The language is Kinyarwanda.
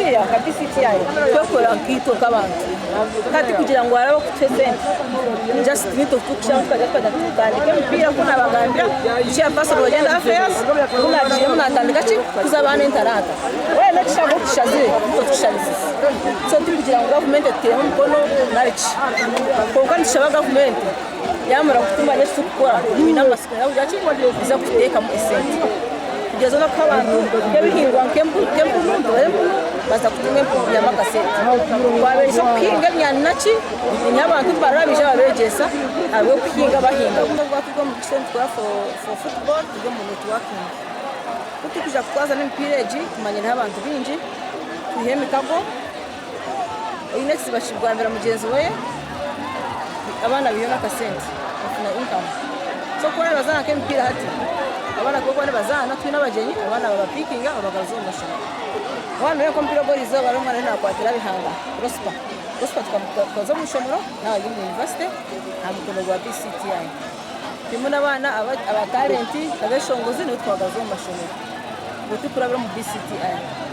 uriya kabisiti yayo twekora nkito kabantu kati kugira ngo arabo kutese just nito tukisha tukajya tukandika mpira kuna bagambira cya paso bagenda affairs kuna giye munatandika ki kuzabana interata we nakishaka kushazire tukishalize so tukugira ngo government eteye mukono narichi ko kandi shaba government yamara kutuma yesu gukora n'amasiko yawe yaci iza kuteka mu esenti kugeza no kabantu yabihingwa nkembu baza kutumwe ya makaseti kwabe so kinga nyanaki nyabantu barabije babegesa abo kuhinga bahinga kuko mu center for football tugo mu networking kutukija kwaza n'impireji kumanyira abantu binji tuhemikago next bashibwambira mugenzi we abana biyona kasenti na income so kwa bazana kempira hati abana koko ne bazana twina bajenyi abana babapikinga abagazo mashaka wana yo kompira borizo baromwa na kwatira bihanga prosper twamukoza mu shomoro na university amukono gwa BCTI timuna abana aba talenti abeshongozi ne twagazo mashomero gutukura mu BCTI